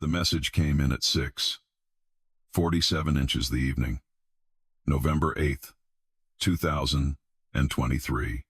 The message came in at 6:47 inches the evening, November 8th, 2023.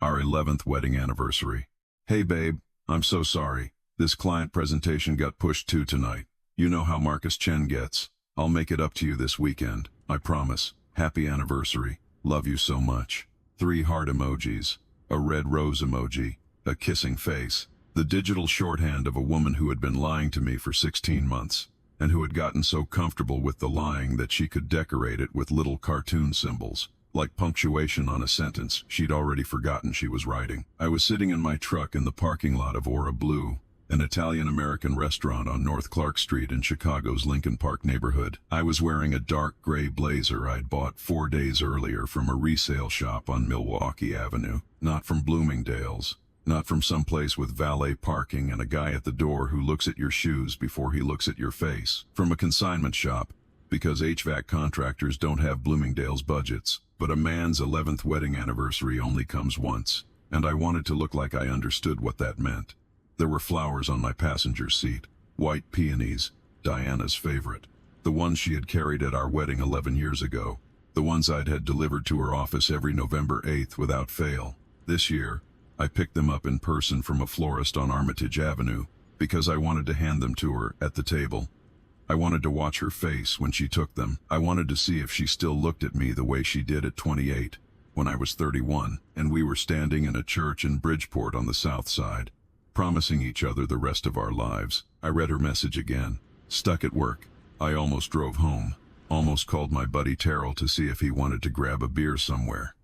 Our 11th wedding anniversary. Hey babe, I'm so sorry. This client presentation got pushed to tonight. You know how Marcus Chen gets. I'll make it up to you this weekend. I promise. Happy anniversary. Love you so much. 3 heart emojis. A red rose emoji. A kissing face. The digital shorthand of a woman who had been lying to me for 16 months, and who had gotten so comfortable with the lying that she could decorate it with little cartoon symbols, like punctuation on a sentence she'd already forgotten she was writing. I was sitting in my truck in the parking lot of Aura Blue, an Italian-American restaurant on North Clark Street in Chicago's Lincoln Park neighborhood. I was wearing a dark gray blazer I'd bought 4 days earlier from a resale shop on Milwaukee Avenue, not from Bloomingdale's. Not from some place with valet parking and a guy at the door who looks at your shoes before he looks at your face. From a consignment shop, because HVAC contractors don't have Bloomingdale's budgets. But a man's 11th wedding anniversary only comes once, and I wanted to look like I understood what that meant. There were flowers on my passenger seat, white peonies, Diana's favorite. The ones she had carried at our wedding 11 years ago. The ones I'd had delivered to her office every November 8th without fail. This year, I picked them up in person from a florist on Armitage Avenue because I wanted to hand them to her at the table. I wanted to watch her face when she took them. I wanted to see if she still looked at me the way she did at 28, when I was 31, and we were standing in a church in Bridgeport on the south side, promising each other the rest of our lives. I read her message again. Stuck at work. I almost drove home. Almost called my buddy Terrell to see if he wanted to grab a beer somewhere.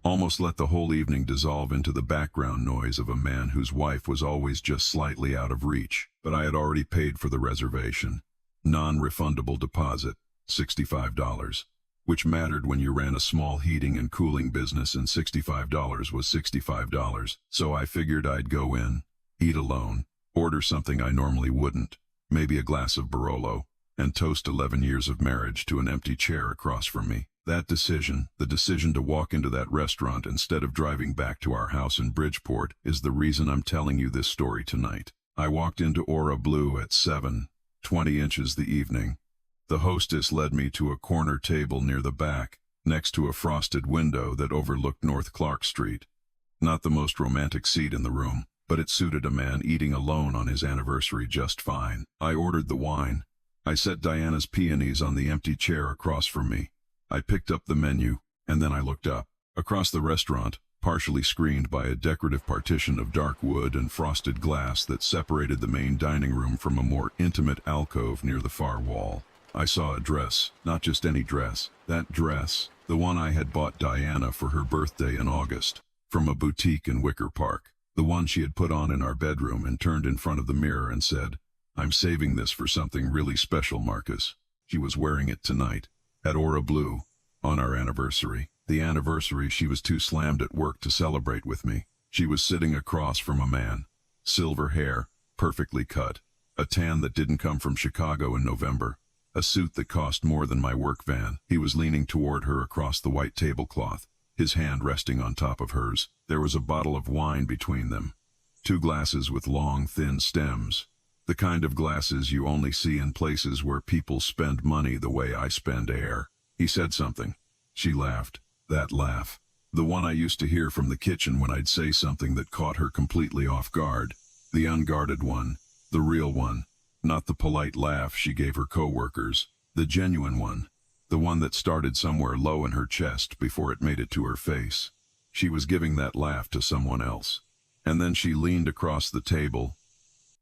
Almost let the whole evening dissolve into the background noise of a man whose wife was always just slightly out of reach. But I had already paid for the reservation. Non-refundable deposit, $65, which mattered when you ran a small heating and cooling business, and $65 was $65. So I figured I'd go in, eat alone, order something I normally wouldn't, maybe a glass of Barolo, and toast 11 years of marriage to an empty chair across from me. That decision, the decision to walk into that restaurant instead of driving back to our house in Bridgeport, is the reason I'm telling you this story tonight. I walked into Aura Blue at 7:20 inches the evening. The hostess led me to a corner table near the back, next to a frosted window that overlooked North Clark Street. Not the most romantic seat in the room, but it suited a man eating alone on his anniversary just fine. I ordered the wine. I set Diana's peonies on the empty chair across from me. I picked up the menu, and then I looked up. Across the restaurant, partially screened by a decorative partition of dark wood and frosted glass that separated the main dining room from a more intimate alcove near the far wall, I saw a dress, not just any dress. That dress, the one I had bought Diana for her birthday in August, from a boutique in Wicker Park. The one she had put on in our bedroom and turned in front of the mirror and said, "I'm saving this for something really special, Marcus." She was wearing it tonight, at Aura Blue, on our anniversary. The anniversary she was too slammed at work to celebrate with me. She was sitting across from a man. Silver hair, perfectly cut. A tan that didn't come from Chicago in November. A suit that cost more than my work van. He was leaning toward her across the white tablecloth, his hand resting on top of hers. There was a bottle of wine between them. 2 glasses with long, thin stems. The kind of glasses you only see in places where people spend money the way I spend air. He said something. She laughed. That laugh. The one I used to hear from the kitchen when I'd say something that caught her completely off guard. The unguarded one. The real one. Not the polite laugh she gave her co-workers. The genuine one. The one that started somewhere low in her chest before it made it to her face. She was giving that laugh to someone else. And then she leaned across the table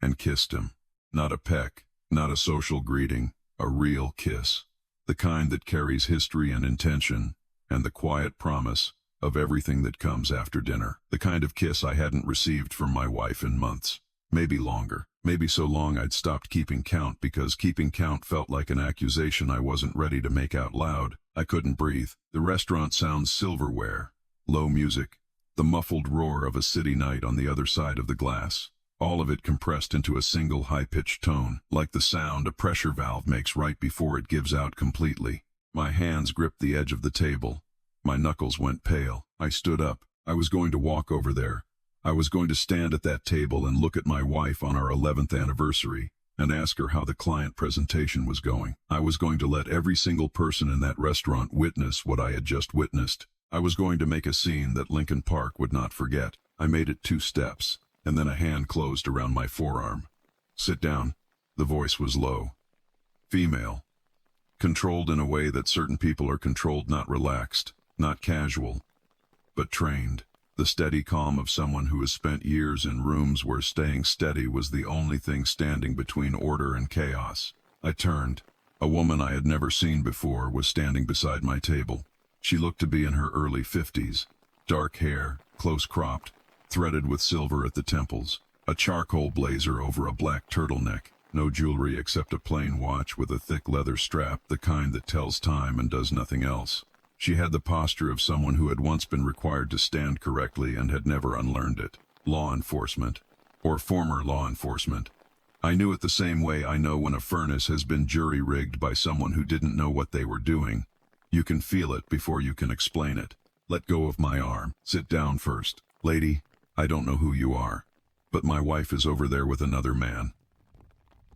and kissed him. Not a peck, not a social greeting, a real kiss. The kind that carries history and intention, and the quiet promise of everything that comes after dinner. The kind of kiss I hadn't received from my wife in months. Maybe longer. Maybe so long I'd stopped keeping count, because keeping count felt like an accusation I wasn't ready to make out loud. I couldn't breathe. The restaurant sounds silverware. Low music. The muffled roar of a city night on the other side of the glass. All of it compressed into a single high-pitched tone, like the sound a pressure valve makes right before it gives out completely. My hands gripped the edge of the table. My knuckles went pale. I stood up. I was going to walk over there. I was going to stand at that table and look at my wife on our 11th anniversary and ask her how the client presentation was going. I was going to let every single person in that restaurant witness what I had just witnessed. I was going to make a scene that Lincoln Park would not forget. I made it 2 steps, and then a hand closed around my forearm. "Sit down." The voice was low. Female. Controlled in a way that certain people are controlled, not relaxed, not casual, but trained. The steady calm of someone who has spent years in rooms where staying steady was the only thing standing between order and chaos. I turned. A woman I had never seen before was standing beside my table. She looked to be in her early 50s. Dark hair, close cropped, threaded with silver at the temples. A charcoal blazer over a black turtleneck. No jewelry except a plain watch with a thick leather strap, the kind that tells time and does nothing else. She had the posture of someone who had once been required to stand correctly and had never unlearned it. Law enforcement. Or former law enforcement. I knew it the same way I know when a furnace has been jury-rigged by someone who didn't know what they were doing. You can feel it before you can explain it. Let go of my arm. Sit down first. Lady, I don't know who you are, but my wife is over there with another man.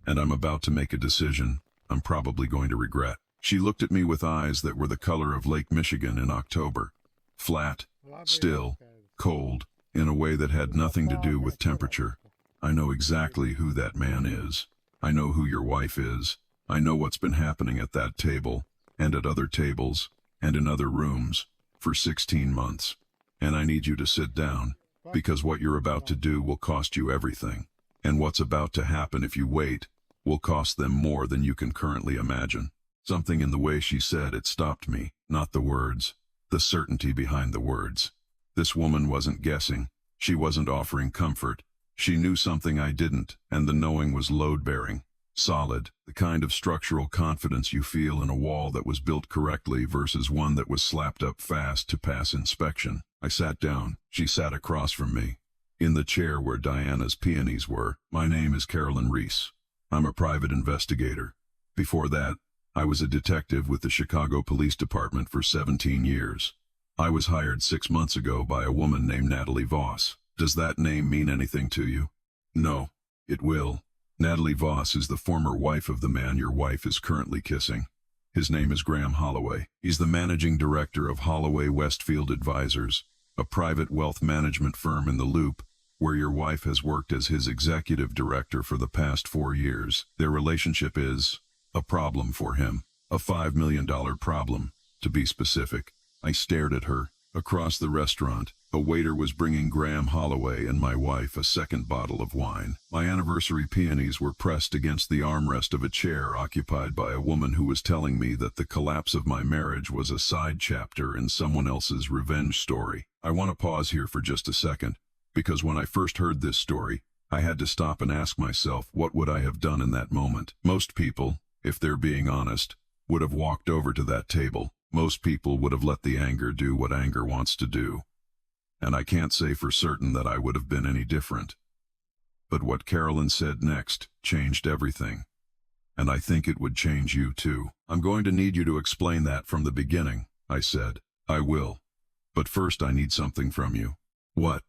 And I'm about to make a decision I'm probably going to regret. She looked at me with eyes that were the color of Lake Michigan in October. Flat, still, cold, in a way that had nothing to do with temperature. I know exactly who that man is. I know who your wife is. I know what's been happening at that table, and at other tables, and in other rooms, for 16 months. And I need you to sit down, because what you're about to do will cost you everything. And what's about to happen if you wait will cost them more than you can currently imagine. Something in the way she said it stopped me, not the words, the certainty behind the words. This woman wasn't guessing. She wasn't offering comfort. She knew something I didn't, and the knowing was load-bearing, solid, the kind of structural confidence you feel in a wall that was built correctly versus one that was slapped up fast to pass inspection. I sat down. She sat across from me, in the chair where Diana's peonies were. My name is Carolyn Reese. I'm a private investigator. Before that, I was a detective with the Chicago Police Department for 17 years. I was hired 6 months ago by a woman named Natalie Voss. Does that name mean anything to you? No, it will. Natalie Voss is the former wife of the man your wife is currently kissing. His name is Graham Holloway. He's the managing director of Holloway Westfield Advisors, a private wealth management firm in the Loop, where your wife has worked as his executive director for the past 4 years. Their relationship is a problem for him. A $5 million problem, to be specific. I stared at her. Across the restaurant, a waiter was bringing Graham Holloway and my wife a second bottle of wine. My anniversary peonies were pressed against the armrest of a chair occupied by a woman who was telling me that the collapse of my marriage was a side chapter in someone else's revenge story. I want to pause here for just a second, because when I first heard this story, I had to stop and ask myself, what would I have done in that moment? Most people, if they're being honest, would have walked over to that table. Most people would have let the anger do what anger wants to do. And I can't say for certain that I would have been any different. But what Carolyn said next changed everything. And I think it would change you too. I'm going to need you to explain that from the beginning, I said. I will. But first I need something from you. What?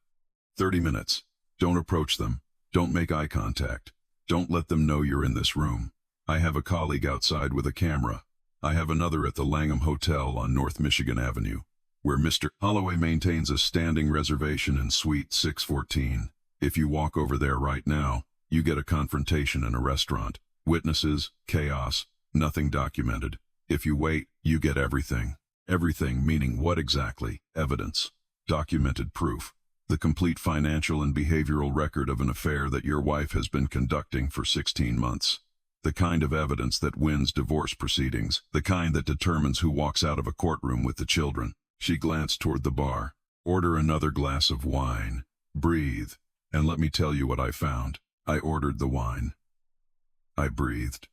30 minutes. Don't approach them. Don't make eye contact. Don't let them know you're in this room. I have a colleague outside with a camera. I have another at the Langham Hotel on North Michigan Avenue, where Mr. Holloway maintains a standing reservation in Suite 614. If you walk over there right now, you get a confrontation in a restaurant. Witnesses, chaos, nothing documented. If you wait, you get everything. Everything meaning what exactly? Evidence. Documented proof. The complete financial and behavioral record of an affair that your wife has been conducting for 16 months. The kind of evidence that wins divorce proceedings. The kind that determines who walks out of a courtroom with the children. She glanced toward the bar. Order another glass of wine. Breathe. And let me tell you what I found. I ordered the wine. I breathed.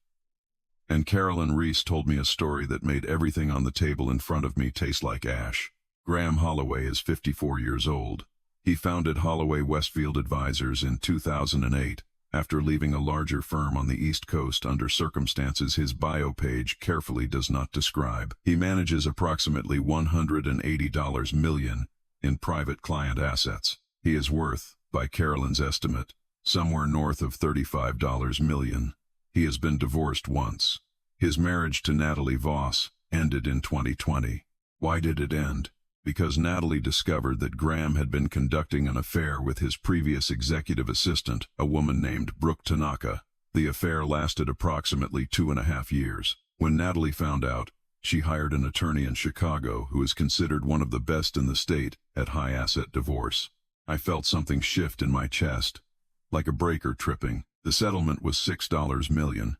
And Carolyn Reese told me a story that made everything on the table in front of me taste like ash. Graham Holloway is 54 years old. He founded Holloway Westfield Advisors in 2008, after leaving a larger firm on the East Coast under circumstances his bio page carefully does not describe. He manages approximately $180 million in private client assets. He is worth, by Carolyn's estimate, somewhere north of $35 million. He has been divorced once. His marriage to Natalie Voss ended in 2020. Why did it end? Because Natalie discovered that Graham had been conducting an affair with his previous executive assistant, a woman named Brooke Tanaka. The affair lasted approximately 2.5 years. When Natalie found out, she hired an attorney in Chicago who is considered one of the best in the state at high-asset divorce. I felt something shift in my chest, like a breaker tripping. The settlement was $6 million.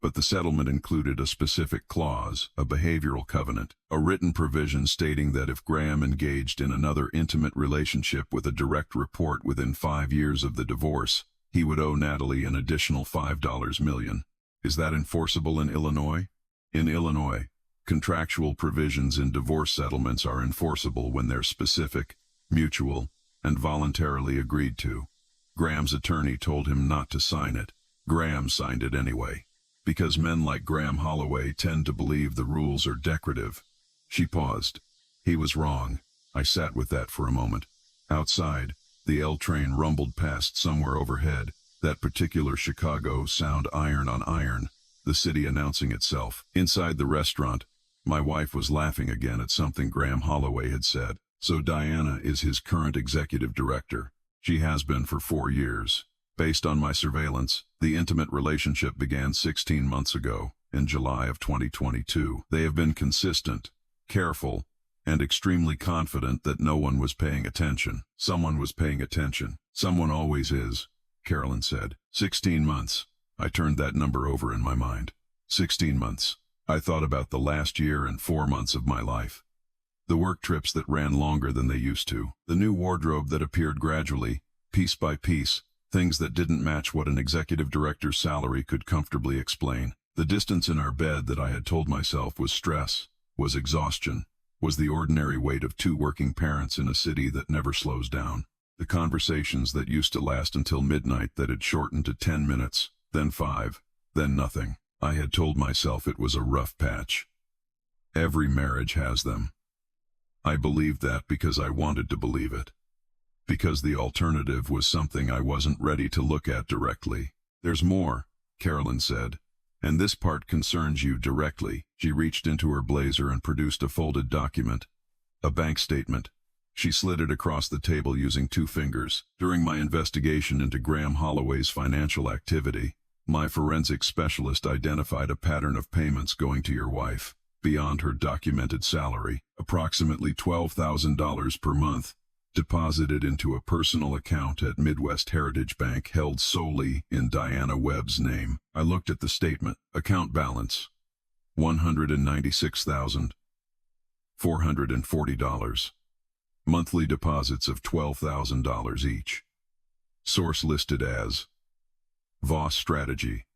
But the settlement included a specific clause, a behavioral covenant, a written provision stating that if Graham engaged in another intimate relationship with a direct report within 5 years of the divorce, he would owe Natalie an additional $5 million. Is that enforceable in Illinois? In Illinois, contractual provisions in divorce settlements are enforceable when they're specific, mutual, and voluntarily agreed to. Graham's attorney told him not to sign it. Graham signed it anyway. Because men like Graham Holloway tend to believe the rules are decorative. She paused. He was wrong. I sat with that for a moment. Outside, the L train rumbled past somewhere overhead, that particular Chicago sound iron on iron, the city announcing itself. Inside the restaurant, my wife was laughing again at something Graham Holloway had said. So Diana is his current executive director. She has been for 4 years. Based on my surveillance, the intimate relationship began 16 months ago, in July of 2022. They have been consistent, careful, and extremely confident that no one was paying attention. Someone was paying attention. Someone always is, Carolyn said. 16 months. I turned that number over in my mind. 16 months. I thought about the last year and 4 months of my life. The work trips that ran longer than they used to. The new wardrobe that appeared gradually, piece by piece. Things that didn't match what an executive director's salary could comfortably explain. The distance in our bed that I had told myself was stress, was exhaustion, was the ordinary weight of 2 working parents in a city that never slows down. The conversations that used to last until midnight that had shortened to 10 minutes, then 5, then nothing. I had told myself it was a rough patch. Every marriage has them. I believed that because I wanted to believe it. Because the alternative was something I wasn't ready to look at directly. There's more, Carolyn said, and this part concerns you directly. She reached into her blazer and produced a folded document, a bank statement. She slid it across the table using 2 fingers. During my investigation into Graham Holloway's financial activity, my forensic specialist identified a pattern of payments going to your wife, beyond her documented salary, approximately $12,000 per month, deposited into a personal account at Midwest Heritage Bank held solely in Diana Webb's name. I looked at the statement. Account balance, $196,440. Monthly deposits of $12,000 each. Source listed as Voss Strategy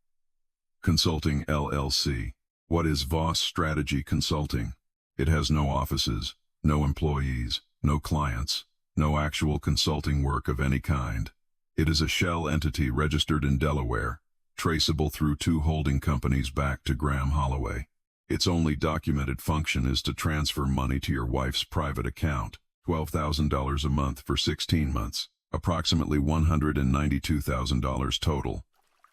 Consulting LLC. What is Voss Strategy Consulting? It has no offices, no employees, no clients, no actual consulting work of any kind. It is a shell entity registered in Delaware, traceable through 2 holding companies back to Graham Holloway. Its only documented function is to transfer money to your wife's private account, $12,000 a month for 16 months, approximately $192,000 total,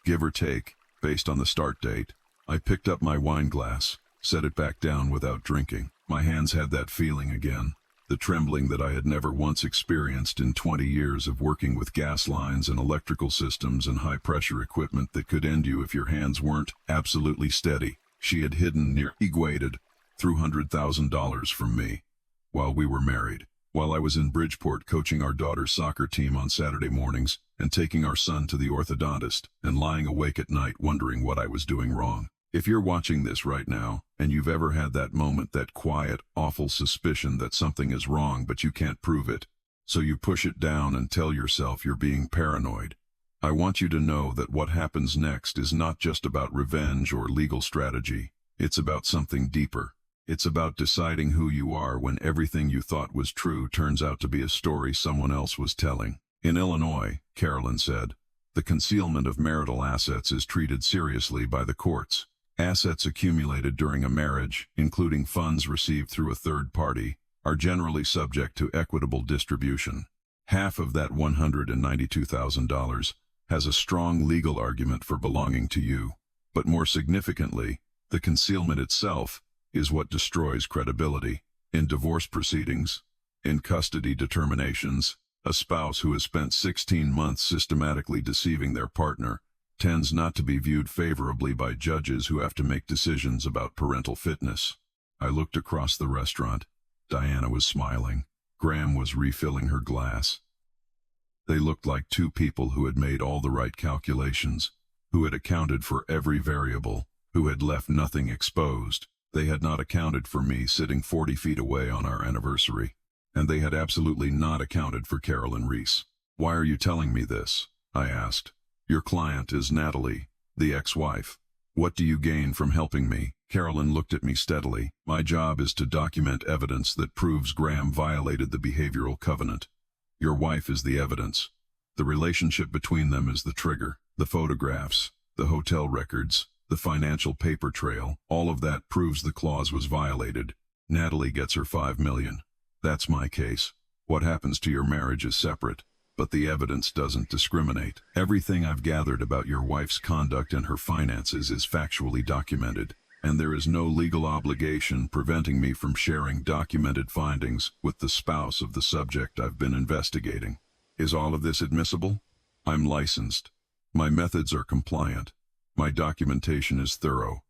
give or take, based on the start date. I picked up my wine glass, set it back down without drinking. My hands had that feeling again. The trembling that I had never once experienced in 20 years of working with gas lines and electrical systems and high-pressure equipment that could end you if your hands weren't absolutely steady. She had hidden near equated through $100,000 from me while we were married, while I was in Bridgeport coaching our daughter's soccer team on Saturday mornings and taking our son to the orthodontist and lying awake at night wondering what I was doing wrong. If you're watching this right now, and you've ever had that moment, that quiet, awful suspicion that something is wrong but you can't prove it, so you push it down and tell yourself you're being paranoid, I want you to know that what happens next is not just about revenge or legal strategy. It's about something deeper. It's about deciding who you are when everything you thought was true turns out to be a story someone else was telling. In Illinois, Carolyn said, the concealment of marital assets is treated seriously by the courts. Assets accumulated during a marriage, including funds received through a third party, are generally subject to equitable distribution. Half of that $192,000 has a strong legal argument for belonging to you. But more significantly, the concealment itself is what destroys credibility. In divorce proceedings, in custody determinations, a spouse who has spent 16 months systematically deceiving their partner tends not to be viewed favorably by judges who have to make decisions about parental fitness. I looked across the restaurant. Diana was smiling. Graham was refilling her glass. They looked like two people who had made all the right calculations, who had accounted for every variable, who had left nothing exposed. They had not accounted for me sitting 40 feet away on our anniversary, and they had absolutely not accounted for Carolyn Reese. "Why are you telling me this?" I asked. "Your client is Natalie, the ex-wife. What do you gain from helping me?" Carolyn looked at me steadily. "My job is to document evidence that proves Graham violated the behavioral covenant. Your wife is the evidence. The relationship between them is the trigger. The photographs, the hotel records, the financial paper trail, all of that proves the clause was violated. Natalie gets her $5 million. That's my case. What happens to your marriage is separate, but the evidence doesn't discriminate. Everything I've gathered about your wife's conduct and her finances is factually documented, and there is no legal obligation preventing me from sharing documented findings with the spouse of the subject I've been investigating. Is all of this admissible? I'm licensed. My methods are compliant. My documentation is thorough.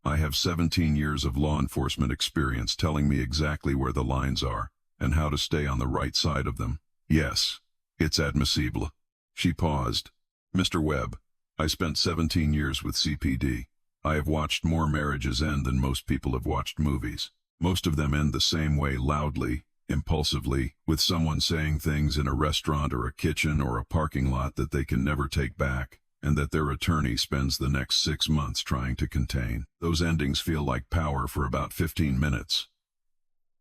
I have 17 years of law enforcement experience telling me exactly where the lines are and how to stay on the right side of them. Yes, it's admissible." She paused. "Mr. Webb, I spent 17 years with CPD. I have watched more marriages end than most people have watched movies. Most of them end the same way, loudly, impulsively, with someone saying things in a restaurant or a kitchen or a parking lot that they can never take back, and that their attorney spends the next 6 months trying to contain. Those endings feel like power for about 15 minutes.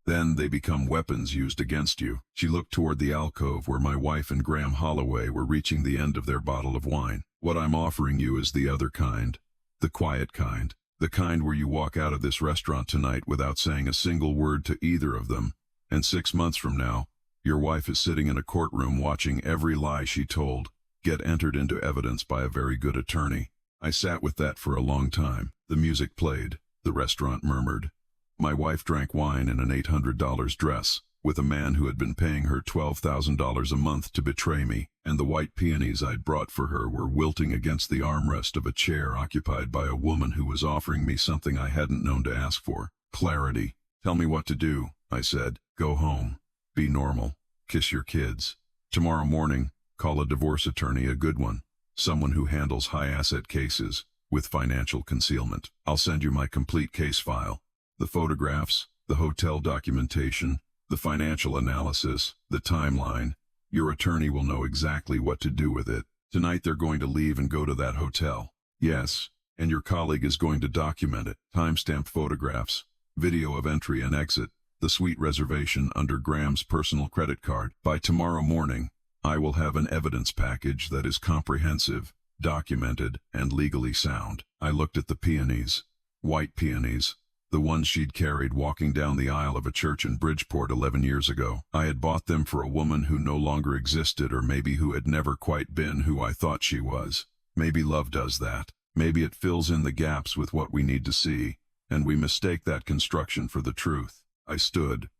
Then they become weapons used against you." She looked toward the alcove where my wife and Graham Holloway were reaching the end of their bottle of wine. "What I'm offering you is the other kind, the quiet kind, the kind where you walk out of this restaurant tonight without saying a single word to either of them, and 6 months from now, your wife is sitting in a courtroom watching every lie she told get entered into evidence by a very good attorney." I sat with that for a long time. The music played. The restaurant murmured. My wife drank wine in an $800 dress, with a man who had been paying her $12,000 a month to betray me, and the white peonies I'd brought for her were wilting against the armrest of a chair occupied by a woman who was offering me something I hadn't known to ask for: clarity. "Tell me what to do," I said. "Go home. Be normal. Kiss your kids. Tomorrow morning, call a divorce attorney, a good one, someone who handles high-asset cases with financial concealment. I'll send you my complete case file. The photographs, the hotel documentation, the financial analysis, the timeline. Your attorney will know exactly what to do with it. Tonight they're going to leave and go to that hotel." "Yes, and your colleague is going to document it. Timestamp photographs, video of entry and exit, the suite reservation under Graham's personal credit card. By tomorrow morning, I will have an evidence package that is comprehensive, documented, and legally sound." I looked at the peonies, white peonies, the ones she'd carried walking down the aisle of a church in Bridgeport 11 years ago. I had bought them for a woman who no longer existed, or maybe who had never quite been who I thought she was. Maybe love does that. Maybe it fills in the gaps with what we need to see, and we mistake that construction for the truth. I stood.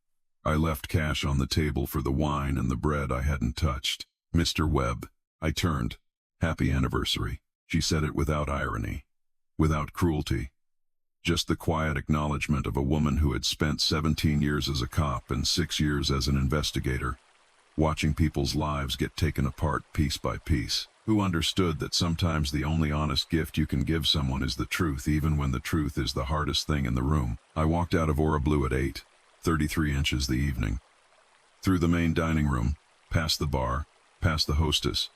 I left cash on the table for the wine and the bread I hadn't touched. "Mr. Webb." I turned. "Happy anniversary." She said it without irony, without cruelty. Just the quiet acknowledgement of a woman who had spent 17 years as a cop and 6 years as an investigator, watching people's lives get taken apart piece by piece, who understood that sometimes the only honest gift you can give someone is the truth, even when the truth is the hardest thing in the room. I walked out of Ora Blue at 8:33 inches the evening, through the main dining room, past the bar, past the hostess,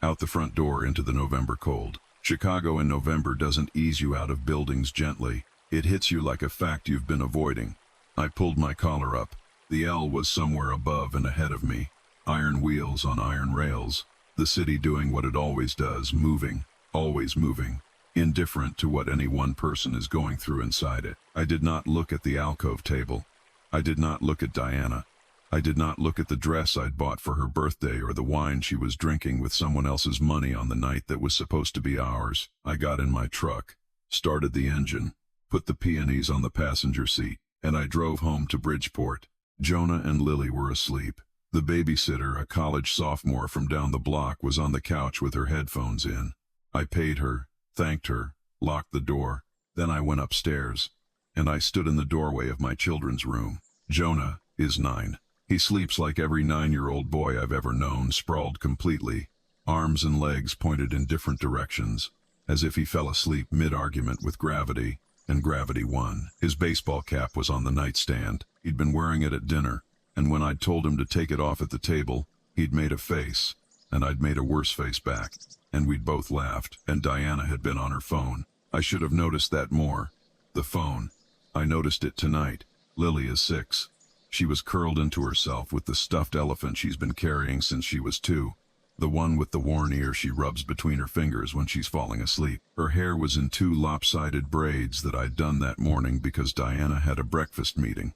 out the front door into the November cold. Chicago in November doesn't ease you out of buildings gently. It hits you like a fact you've been avoiding. I pulled my collar up. The L was somewhere above and ahead of me. Iron wheels on iron rails. The city doing what it always does, moving, always moving, indifferent to what any one person is going through inside it. I did not look at the alcove table. I did not look at Diana. I did not look at the dress I'd bought for her birthday or the wine she was drinking with someone else's money on the night that was supposed to be ours. I got in my truck. started the engine, put the peonies on the passenger seat, and I drove home to Bridgeport. Jonah and Lily were asleep. The babysitter, a college sophomore from down the block, was on the couch with her headphones in. I paid her, thanked her, locked the door. Then I went upstairs, and I stood in the doorway of my children's room. Jonah is 9. He sleeps like every 9-year-old boy I've ever known, sprawled completely, arms and legs pointed in different directions, as if he fell asleep mid-argument with gravity, and gravity won. His baseball cap was on the nightstand. He'd been wearing it at dinner, and when I'd told him to take it off at the table, he'd made a face, and I'd made a worse face back, and we'd both laughed, and Diana had been on her phone. I should have noticed that more. The phone. I noticed it tonight. Lily is 6. She was curled into herself with the stuffed elephant she's been carrying since she was 2. The one with the worn ear she rubs between her fingers when she's falling asleep. Her hair was in 2 lopsided braids that I'd done that morning because Diana had a breakfast meeting.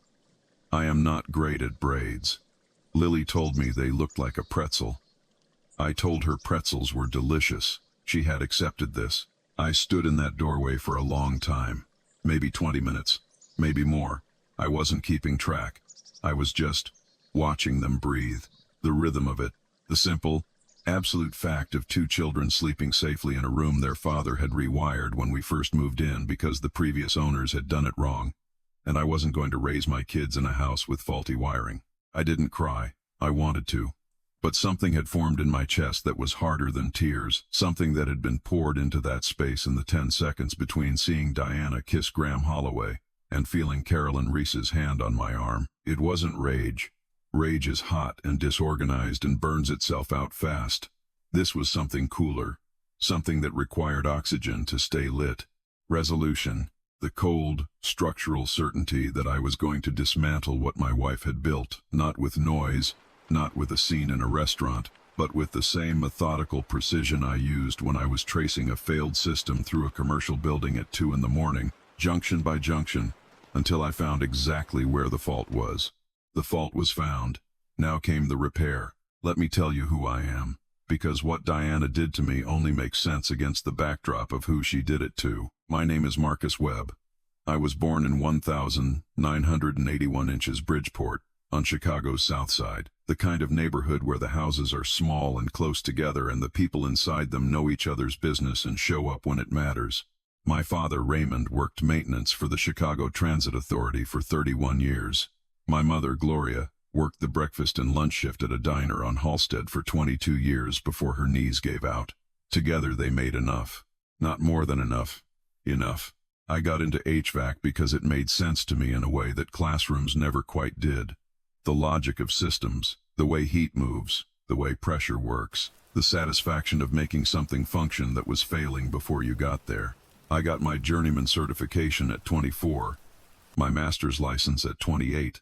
I am not great at braids. Lily told me they looked like a pretzel. I told her pretzels were delicious. She had accepted this. I stood in that doorway for a long time. Maybe 20 minutes. Maybe more. I wasn't keeping track. I was just watching them breathe. The rhythm of it. The simple, absolute fact of 2 children sleeping safely in a room their father had rewired when we first moved in because the previous owners had done it wrong, and I wasn't going to raise my kids in a house with faulty wiring. I didn't cry. I wanted to. But something had formed in my chest that was harder than tears, something that had been poured into that space in the 10 seconds between seeing Diana kiss Graham Holloway and feeling Carolyn Reese's hand on my arm. It wasn't rage. Rage is hot and disorganized and burns itself out fast. This was something cooler, something that required oxygen to stay lit. Resolution, the cold, structural certainty that I was going to dismantle what my wife had built, not with noise, not with a scene in a restaurant, but with the same methodical precision I used when I was tracing a failed system through a commercial building at 2 in the morning, junction by junction, until I found exactly where the fault was. The fault was found. Now came the repair. Let me tell you who I am, because what Diana did to me only makes sense against the backdrop of who she did it to. My name is Marcus Webb. I was born in 1,981 inches Bridgeport, on Chicago's South Side, the kind of neighborhood where the houses are small and close together and the people inside them know each other's business and show up when it matters. My father, Raymond, worked maintenance for the Chicago Transit Authority for 31 years. My mother, Gloria, worked the breakfast and lunch shift at a diner on Halsted for 22 years before her knees gave out. Together they made enough. Not more than enough. Enough. I got into HVAC because it made sense to me in a way that classrooms never quite did. The logic of systems, the way heat moves, the way pressure works, the satisfaction of making something function that was failing before you got there. I got my journeyman certification at 24, my master's license at 28,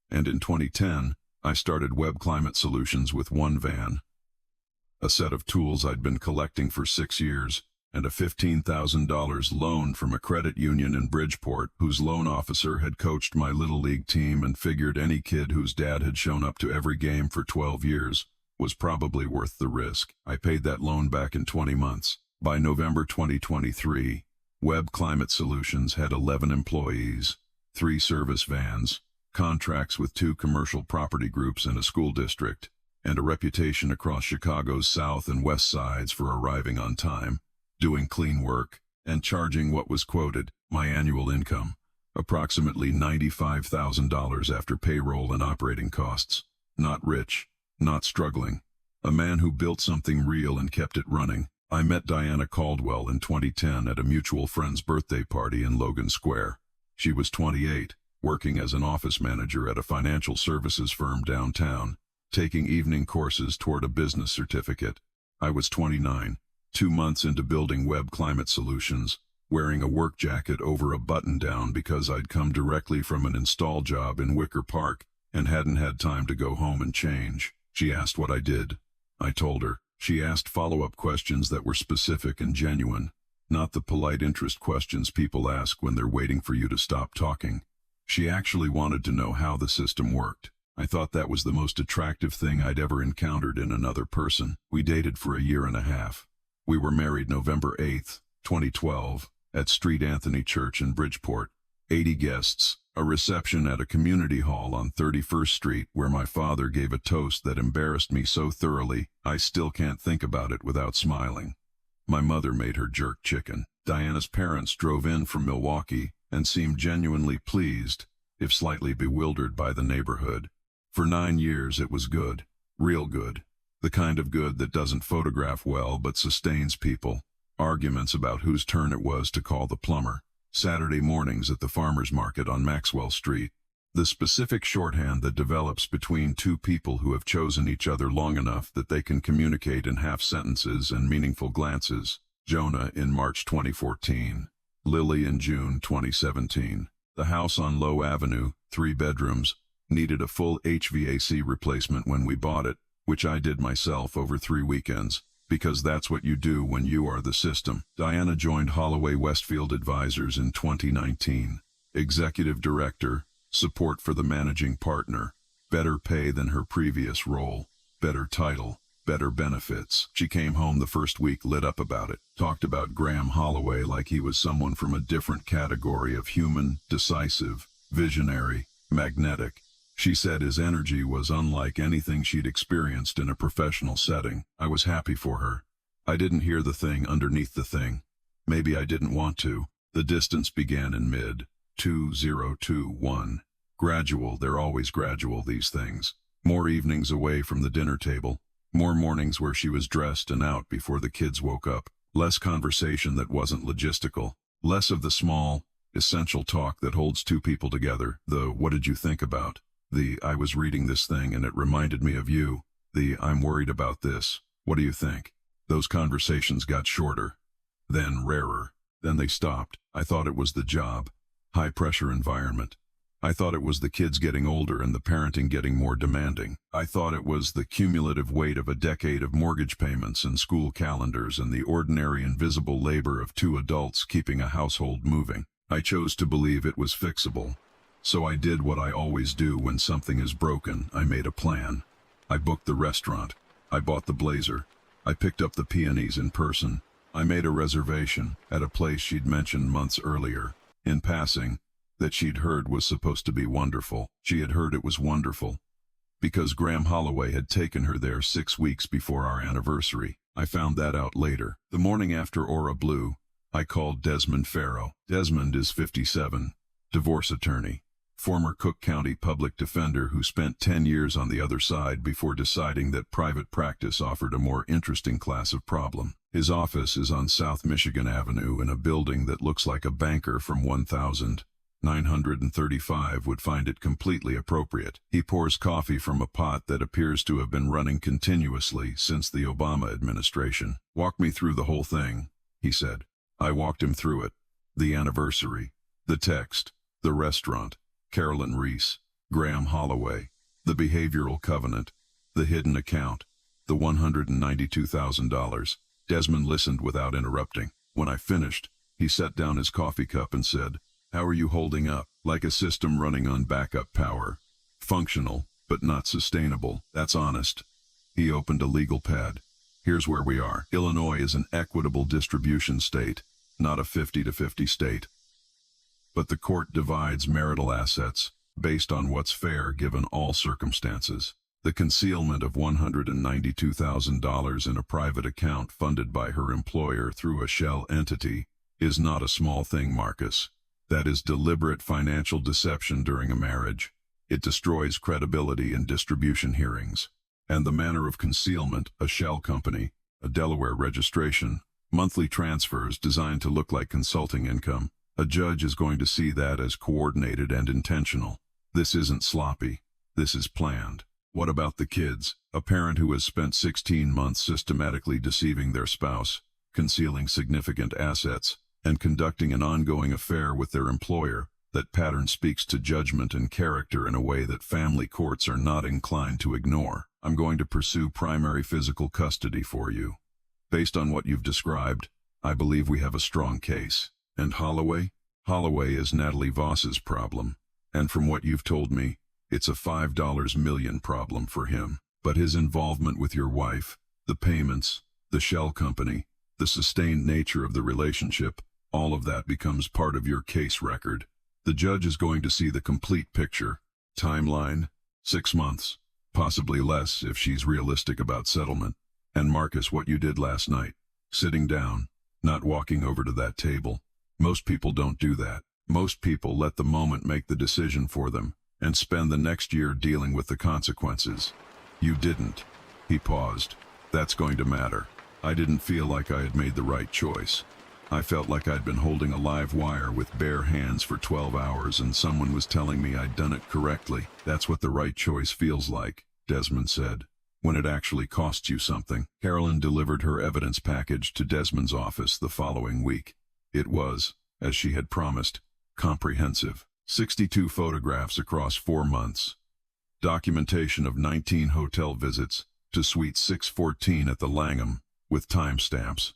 and in 2010, I started Webb Climate Solutions with one van, a set of tools I'd been collecting for 6 years, and a $15,000 loan from a credit union in Bridgeport whose loan officer had coached my Little League team and figured any kid whose dad had shown up to every game for 12 years was probably worth the risk. I paid that loan back in 20 months. By November 2023, Webb Climate Solutions had 11 employees, 3 service vans, contracts with 2 commercial property groups and a school district, and a reputation across Chicago's south and west sides for arriving on time, doing clean work, and charging what was quoted, my annual income, approximately $95,000 after payroll and operating costs. Not rich, not struggling. A man who built something real and kept it running. I met Diana Caldwell in 2010 at a mutual friend's birthday party in Logan Square. She was 28, working as an office manager at a financial services firm downtown, taking evening courses toward a business certificate. I was 29. 2 months into building Webb Climate Solutions, wearing a work jacket over a button-down because I'd come directly from an install job in Wicker Park and hadn't had time to go home and change. She asked what I did. I told her. She asked follow-up questions that were specific and genuine, not the polite interest questions people ask when they're waiting for you to stop talking. She actually wanted to know how the system worked. I thought that was the most attractive thing I'd ever encountered in another person. We dated for a year and a half. We were married November 8, 2012, at St. Anthony Church in Bridgeport. 80 guests, a reception at a community hall on 31st Street where my father gave a toast that embarrassed me so thoroughly I still can't think about it without smiling. My mother made her jerk chicken. Diana's parents drove in from Milwaukee and seemed genuinely pleased, if slightly bewildered by the neighborhood. For 9 years it was good, real good. The kind of good that doesn't photograph well but sustains people. Arguments about whose turn it was to call the plumber. Saturday mornings at the farmer's market on Maxwell Street. The specific shorthand that develops between two people who have chosen each other long enough that they can communicate in half sentences and meaningful glances. Jonah in March 2014. Lily in June 2017. The house on Low Avenue, 3 bedrooms, needed a full HVAC replacement when we bought it, which I did myself over 3 weekends, because that's what you do when you are the system. Diana joined Holloway Westfield Advisors in 2019. Executive Director, support for the managing partner, better pay than her previous role, better title, better benefits. She came home the first week lit up about it, talked about Graham Holloway like he was someone from a different category of human, decisive, visionary, magnetic. She said his energy was unlike anything she'd experienced in a professional setting. I was happy for her. I didn't hear the thing underneath the thing. Maybe I didn't want to. The distance began in mid-2021. Gradual, they're always gradual, these things. More evenings away from the dinner table. More mornings where she was dressed and out before the kids woke up. Less conversation that wasn't logistical. Less of the small, essential talk that holds two people together. The "what did you think about?" The "I was reading this thing and it reminded me of you." The "I'm worried about this. What do you think?" Those conversations got shorter, then rarer. Then they stopped. I thought it was the job. High-pressure environment. I thought it was the kids getting older and the parenting getting more demanding. I thought it was the cumulative weight of a decade of mortgage payments and school calendars and the ordinary invisible labor of 2 adults keeping a household moving. I chose to believe it was fixable. So I did what I always do when something is broken. I made a plan. I booked the restaurant. I bought the blazer. I picked up the peonies in person. I made a reservation at a place she'd mentioned months earlier, in passing, that she'd heard was supposed to be wonderful. She had heard it was wonderful because Graham Holloway had taken her there 6 weeks before our anniversary. I found that out later. The morning after Aura blew, I called Desmond Farrow. Desmond is 57, divorce attorney. Former Cook County public defender who spent 10 years on the other side before deciding that private practice offered a more interesting class of problem. His office is on South Michigan Avenue in a building that looks like a banker from 1935 would find it completely appropriate. He pours coffee from a pot that appears to have been running continuously since the Obama administration. "Walk me through the whole thing," he said. I walked him through it. The anniversary, the text, the restaurant, Carolyn Reese, Graham Holloway, the behavioral covenant, the hidden account, the $192,000. Desmond listened without interrupting. When I finished, he set down his coffee cup and said, "How are you holding up?" "Like a system running on backup power. Functional, but not sustainable. That's honest." He opened a legal pad. "Here's where we are. Illinois is an equitable distribution state, not a 50-50 state. But the court divides marital assets based on what's fair given all circumstances. The concealment of $192,000 in a private account funded by her employer through a shell entity is not a small thing, Marcus. That is deliberate financial deception during a marriage. It destroys credibility in distribution hearings. And the manner of concealment, a shell company, a Delaware registration, monthly transfers designed to look like consulting income. A judge is going to see that as coordinated and intentional. This isn't sloppy. This is planned. What about the kids? A parent who has spent 16 months systematically deceiving their spouse, concealing significant assets, and conducting an ongoing affair with their employer. That pattern speaks to judgment and character in a way that family courts are not inclined to ignore. I'm going to pursue primary physical custody for you. Based on what you've described, I believe we have a strong case. And Holloway? Holloway is Natalie Voss's problem. And from what you've told me, it's a $5 million problem for him. But his involvement with your wife, the payments, the shell company, the sustained nature of the relationship, All of that becomes part of your case record. The judge is going to see the complete picture. Timeline, 6 months, possibly less if she's realistic about settlement. And Marcus, what you did last night, sitting down, not walking over to that table. Most people don't do that. Most people let the moment make the decision for them and spend the next year dealing with the consequences. You didn't. He paused. That's going to matter. I didn't feel like I had made the right choice. I felt like I'd been holding a live wire with bare hands for 12 hours and someone was telling me I'd done it correctly. That's what the right choice feels like, Desmond said, when it actually costs you something. Carolyn delivered her evidence package to Desmond's office the following week. It was, as she had promised, comprehensive. 62 photographs across 4 months. Documentation of 19 hotel visits to Suite 614 at the Langham, with timestamps.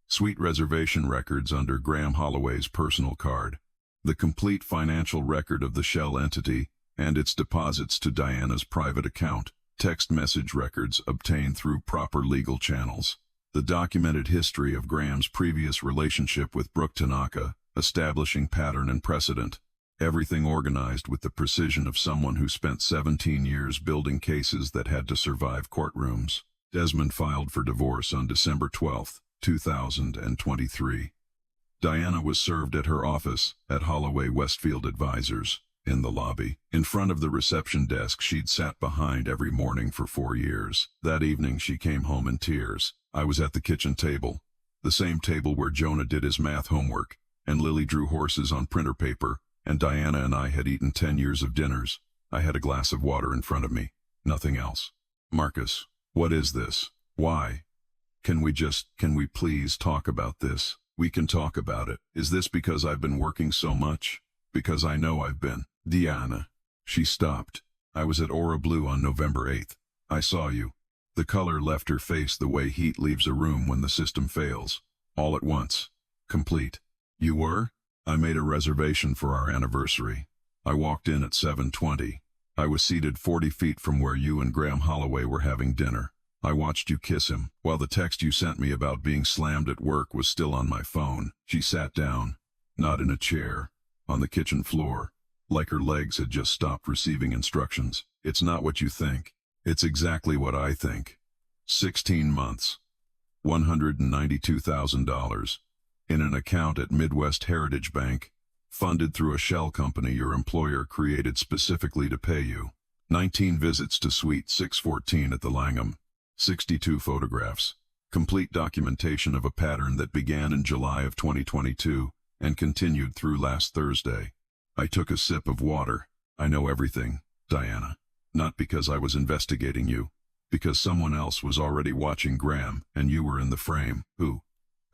Suite reservation records under Graham Holloway's personal card. The complete financial record of the shell entity and its deposits to Diana's private account. Text message records obtained through proper legal channels. The documented history of Graham's previous relationship with Brooke Tanaka, establishing pattern and precedent. Everything organized with the precision of someone who spent 17 years building cases that had to survive courtrooms. Desmond filed for divorce on December 12, 2023. Diana was served at her office at Holloway Westfield Advisors, in the lobby. In front of the reception desk she'd sat behind every morning for 4 years. That evening she came home in tears. I was at the kitchen table, the same table where Jonah did his math homework, and Lily drew horses on printer paper, and Diana and I had eaten 10 years of dinners. I had a glass of water in front of me, nothing else. Marcus, what is this? Why? Can we please talk about this? We can talk about it. Is this because I've been working so much? Because I know I've been. Diana. She stopped. I was at Aura Blue on November 8th. I saw you. The color left her face the way heat leaves a room when the system fails. All at once. Complete. You were? I made a reservation for our anniversary. I walked in at 7:20. I was seated 40 feet from where you and Graham Holloway were having dinner. I watched you kiss him, while the text you sent me about being slammed at work was still on my phone. She sat down, not in a chair, on the kitchen floor, like her legs had just stopped receiving instructions. It's not what you think. It's exactly what I think. 16 months. $192,000. In an account at Midwest Heritage Bank, funded through a shell company your employer created specifically to pay you. 19 visits to Suite 614 at the Langham. 62 photographs. Complete documentation of a pattern that began in July of 2022 and continued through last Thursday. I took a sip of water. I know everything, Diana. Not because I was investigating you. Because someone else was already watching Graham and you were in the frame. Who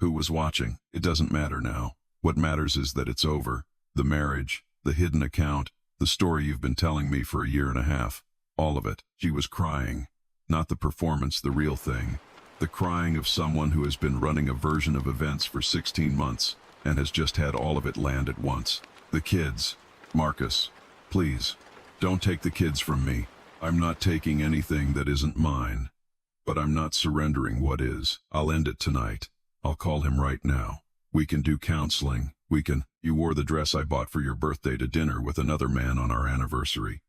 was watching? It doesn't matter now. What matters is that it's over. The marriage, the hidden account, the story you've been telling me for a year and a half. All of it. She was crying. Not the performance, the real thing. The crying of someone who has been running a version of events for 16 months and has just had all of it land at once. The kids. Marcus, please, don't take the kids from me. I'm not taking anything that isn't mine. But I'm not surrendering what is. I'll end it tonight. I'll call him right now. We can do counseling. You wore the dress I bought for your birthday to dinner with another man on our anniversary.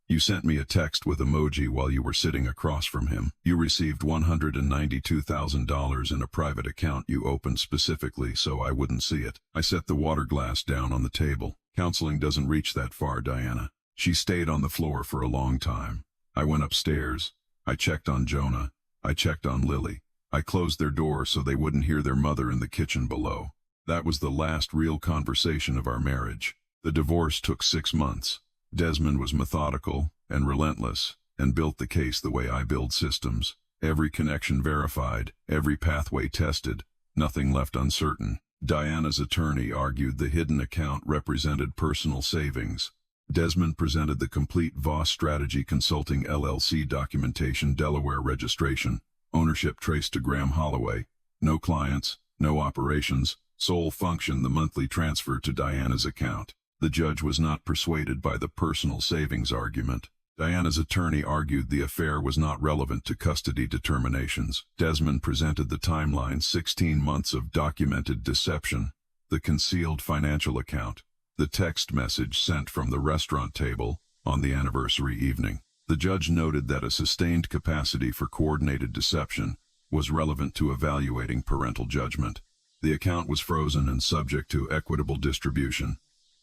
You sent me a text with emoji while you were sitting across from him. You received $192,000 in a private account you opened specifically so I wouldn't see it. I set the water glass down on the table. Counseling doesn't reach that far, Diana. She stayed on the floor for a long time. I went upstairs. I checked on Jonah. I checked on Lily. I closed their door so they wouldn't hear their mother in the kitchen below. That was the last real conversation of our marriage. The divorce took 6 months. Desmond was methodical and relentless and built the case the way I build systems. Every connection verified, every pathway tested, nothing left uncertain. Diana's attorney argued the hidden account represented personal savings. Desmond presented the complete Voss Strategy Consulting LLC documentation, Delaware registration, ownership traced to Graham Holloway, no clients, no operations, sole function the monthly transfer to Diana's account. The judge was not persuaded by the personal savings argument. Diana's attorney argued the affair was not relevant to custody determinations. Desmond presented the timeline, 16 months of documented deception, The concealed financial account. The text message sent from the restaurant table on the anniversary evening. The judge noted that a sustained capacity for coordinated deception was relevant to evaluating parental judgment. The account was frozen and subject to equitable distribution.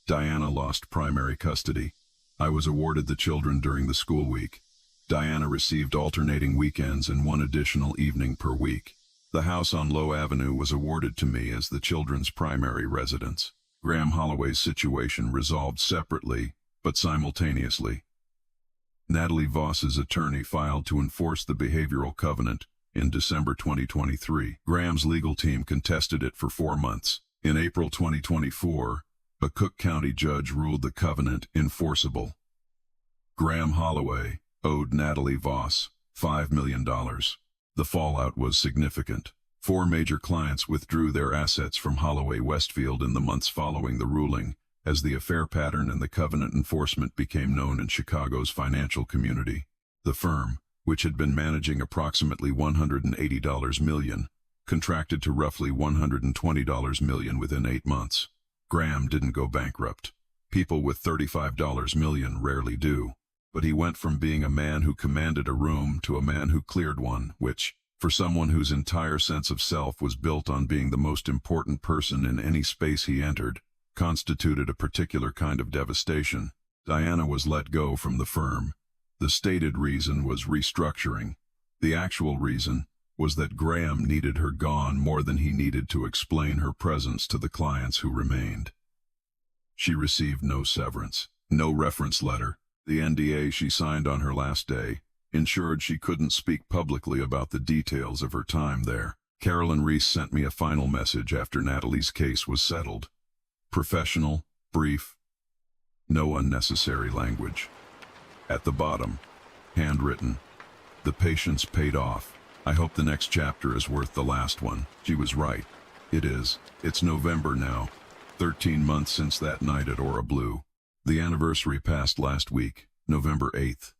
Diana lost primary custody. I was awarded the children during the school week. Diana received alternating weekends and one additional evening per week. The house on Low Avenue was awarded to me as the children's primary residence. Graham Holloway's situation resolved separately, but simultaneously. Natalie Voss's attorney filed to enforce the behavioral covenant in December 2023. Graham's legal team contested it for 4 months. In April 2024, a Cook County judge ruled the covenant enforceable. Graham Holloway owed Natalie Voss $5 million. The fallout was significant. 4 major clients withdrew their assets from Holloway Westfield in the months following the ruling, as the affair pattern and the covenant enforcement became known in Chicago's financial community. The firm, which had been managing approximately $180 million, contracted to roughly $120 million within 8 months. Graham didn't go bankrupt. People with $35 million rarely do. But he went from being a man who commanded a room to a man who cleared one, which, for someone whose entire sense of self was built on being the most important person in any space he entered, constituted a particular kind of devastation. Diana was let go from the firm. The stated reason was restructuring. The actual reason was that Graham needed her gone more than he needed to explain her presence to the clients who remained. She received no severance, no reference letter. The NDA she signed on her last day ensured she couldn't speak publicly about the details of her time there. Carolyn Reese sent me a final message after Natalie's case was settled. Professional, brief, no unnecessary language. At the bottom, handwritten, "The patience paid off. I hope the next chapter is worth the last one." She was right. It is. It's November now, 13 months since that night at Aura Blue. The anniversary passed last week, November 8th.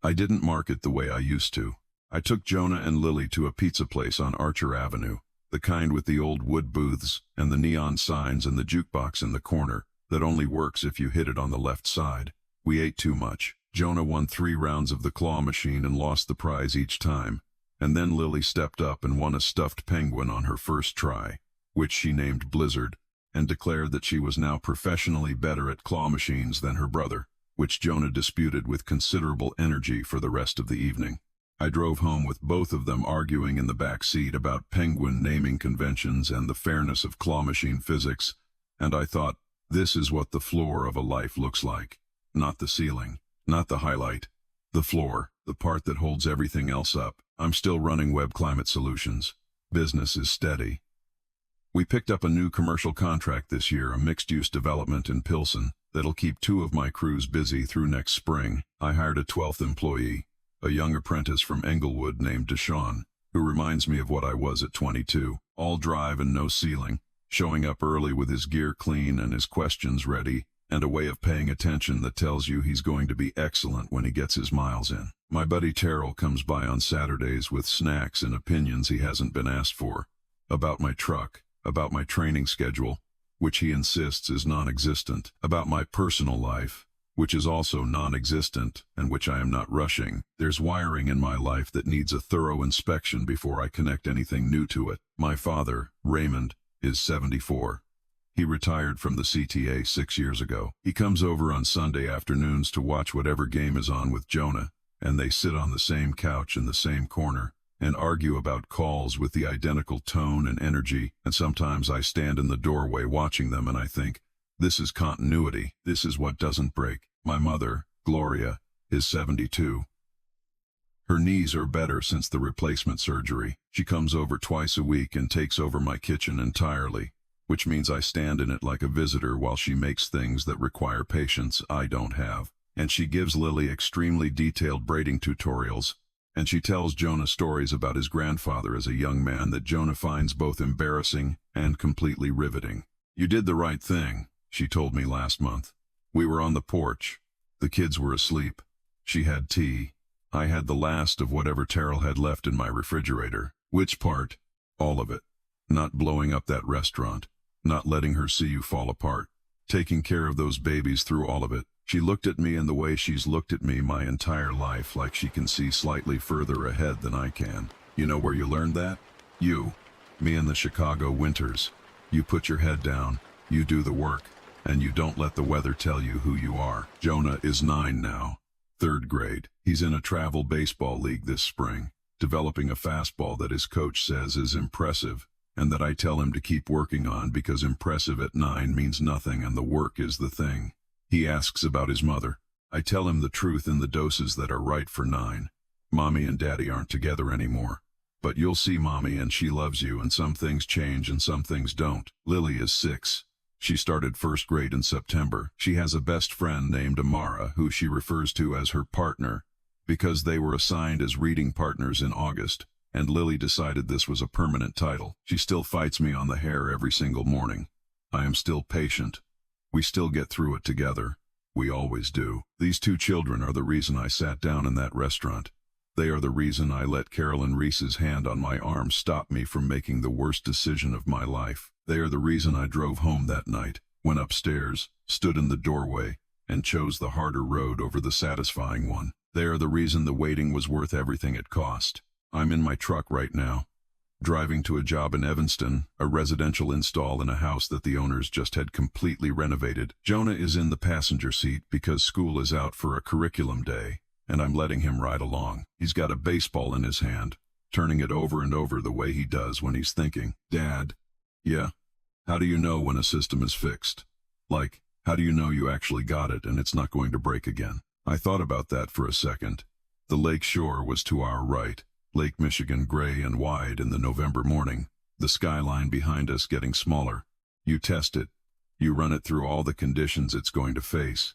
I didn't mark it the way I used to. I took Jonah and Lily to a pizza place on Archer Avenue, the kind with the old wood booths and the neon signs and the jukebox in the corner that only works if you hit it on the left side. We ate too much. Jonah won 3 rounds of the claw machine and lost the prize each time, and then Lily stepped up and won a stuffed penguin on her first try, which she named Blizzard, and declared that she was now professionally better at claw machines than her brother, which Jonah disputed with considerable energy for the rest of the evening. I drove home with both of them arguing in the back seat about penguin naming conventions and the fairness of claw machine physics, and I thought, this is what the floor of a life looks like. Not the ceiling, not the highlight. The floor, the part that holds everything else up. I'm still running Webb Climate Solutions. Business is steady. We picked up a new commercial contract this year, a mixed-use development in Pilsen, that'll keep 2 of my crews busy through next spring. I hired a 12th employee, a young apprentice from Englewood named Deshaun, who reminds me of what I was at 22. All drive and no ceiling, showing up early with his gear clean and his questions ready, and a way of paying attention that tells you he's going to be excellent when he gets his miles in. My buddy Terrell comes by on Saturdays with snacks and opinions he hasn't been asked for, about my truck, about my training schedule, which he insists is non-existent, about my personal life, which is also non-existent and which I am not rushing. There's wiring in my life that needs a thorough inspection before I connect anything new to it. My father, Raymond, is 74. He retired from the CTA 6 years ago. He comes over on Sunday afternoons to watch whatever game is on with Jonah, and they sit on the same couch in the same corner and argue about calls with the identical tone and energy, and sometimes I stand in the doorway watching them and I think, this is continuity, this is what doesn't break. My mother, Gloria, is 72. Her knees are better since the replacement surgery. She comes over twice a week and takes over my kitchen entirely, which means I stand in it like a visitor while she makes things that require patience I don't have. And she gives Lily extremely detailed braiding tutorials, and she tells Jonah stories about his grandfather as a young man that Jonah finds both embarrassing and completely riveting. You did the right thing, she told me last month. We were on the porch. The kids were asleep. She had tea. I had the last of whatever Terrell had left in my refrigerator. Which part? All of it. Not blowing up that restaurant. not letting her see you fall apart, taking care of those babies through all of it. She looked at me in the way she's looked at me my entire life, like she can see slightly further ahead than I can. You know where you learned that? You. Me in the Chicago winters. You put your head down, you do the work, and you don't let the weather tell you who you are. Jonah is 9 now, 3rd grade. He's in a travel baseball league this spring, developing a fastball that his coach says is impressive, and that I tell him to keep working on because impressive at 9 means nothing and the work is the thing. He asks about his mother. I tell him the truth in the doses that are right for 9. Mommy and Daddy aren't together anymore. But you'll see Mommy and she loves you, and some things change and some things don't. Lily is 6. She started 1st grade in September. She has a best friend named Amara, who she refers to as her partner, because they were assigned as reading partners in August, and Lily decided this was a permanent title. She still fights me on the hair every single morning. I am still patient. We still get through it together. We always do. These 2 children are the reason I sat down in that restaurant. They are the reason I let Carolyn Reese's hand on my arm stop me from making the worst decision of my life. They are the reason I drove home that night, went upstairs, stood in the doorway, and chose the harder road over the satisfying one. They are the reason the waiting was worth everything it cost. I'm in my truck right now, driving to a job in Evanston, a residential install in a house that the owners just had completely renovated. Jonah is in the passenger seat because school is out for a curriculum day, and I'm letting him ride along. He's got a baseball in his hand, turning it over and over the way he does when he's thinking. Dad. Yeah? How do you know when a system is fixed? Like, how do you know you actually got it and it's not going to break again? I thought about that for a second. The lake shore was to our right, Lake Michigan gray and wide in the November morning, the skyline behind us getting smaller. You test it. You run it through all the conditions it's going to face.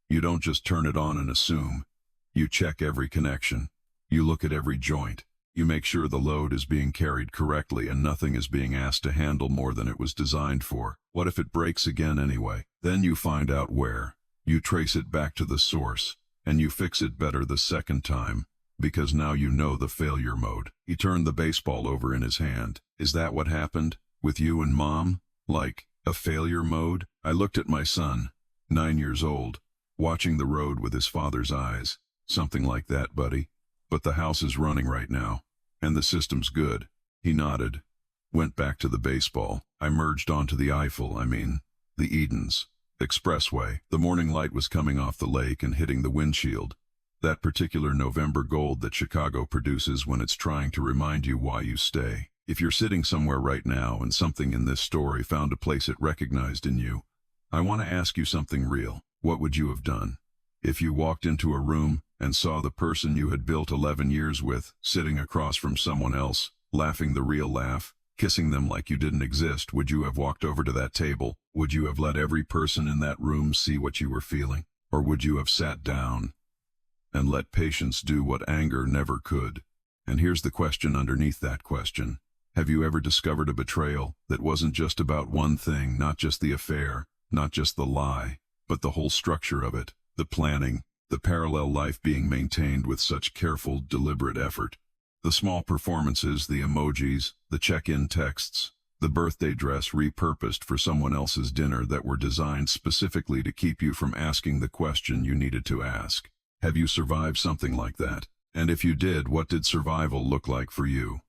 You don't just turn it on and assume. You check every connection. You look at every joint. You make sure the load is being carried correctly and nothing is being asked to handle more than it was designed for. What if it breaks again anyway? Then you find out where. You trace it back to the source, and you fix it better the second time, because now you know the failure mode. He turned the baseball over in his hand. Is that what happened? With you and Mom? Like, a failure mode? I looked at my son, 9 years old, watching the road with his father's eyes. Something like that, buddy. But the house is running right now, and the system's good. He nodded, went back to the baseball. I merged onto the the Edens Expressway. The morning light was coming off the lake and hitting the windshield. That particular November gold that Chicago produces when it's trying to remind you why you stay. If you're sitting somewhere right now and something in this story found a place it recognized in you, I want to ask you something real. What would you have done? If you walked into a room and saw the person you had built 11 years with sitting across from someone else, laughing the real laugh, kissing them like you didn't exist, would you have walked over to that table? Would you have let every person in that room see what you were feeling? Or would you have sat down and let patience do what anger never could? And here's the question underneath that question. Have you ever discovered a betrayal that wasn't just about one thing, not just the affair, not just the lie, but the whole structure of it, the planning, the parallel life being maintained with such careful, deliberate effort? The small performances, the emojis, the check-in texts, the birthday dress repurposed for someone else's dinner that were designed specifically to keep you from asking the question you needed to ask. Have you survived something like that? And if you did, what did survival look like for you?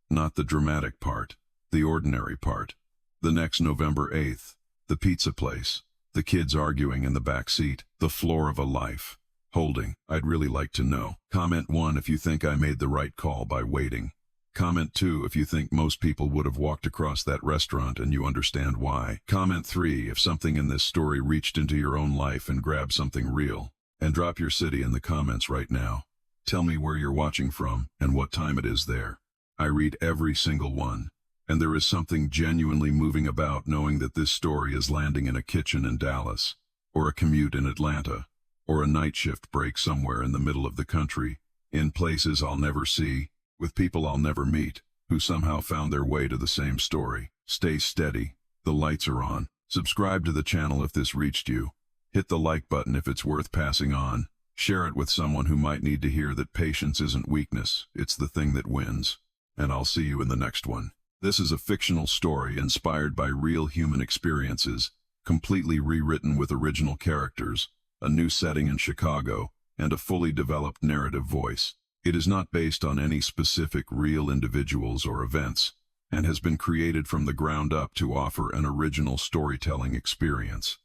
Not the dramatic part, the ordinary part. The next November 8th, the pizza place, the kids arguing in the back seat, the floor of a life. Holding. I'd really like to know. Comment 1 if you think I made the right call by waiting. Comment 2 if you think most people would have walked across that restaurant and you understand why. Comment 3 if something in this story reached into your own life and grabbed something real. And drop your city in the comments right now. Tell me where you're watching from and what time it is there. I read every single one, and there is something genuinely moving about knowing that this story is landing in a kitchen in Dallas, or a commute in Atlanta, or a night shift break somewhere in the middle of the country, in places I'll never see, with people I'll never meet, who somehow found their way to the same story. Stay steady. The lights are on. Subscribe to the channel if this reached you. Hit the like button if it's worth passing on. Share it with someone who might need to hear that patience isn't weakness, it's the thing that wins. And I'll see you in the next one. This is a fictional story inspired by real human experiences, completely rewritten with original characters, a new setting in Chicago, and a fully developed narrative voice. It is not based on any specific real individuals or events, and has been created from the ground up to offer an original storytelling experience.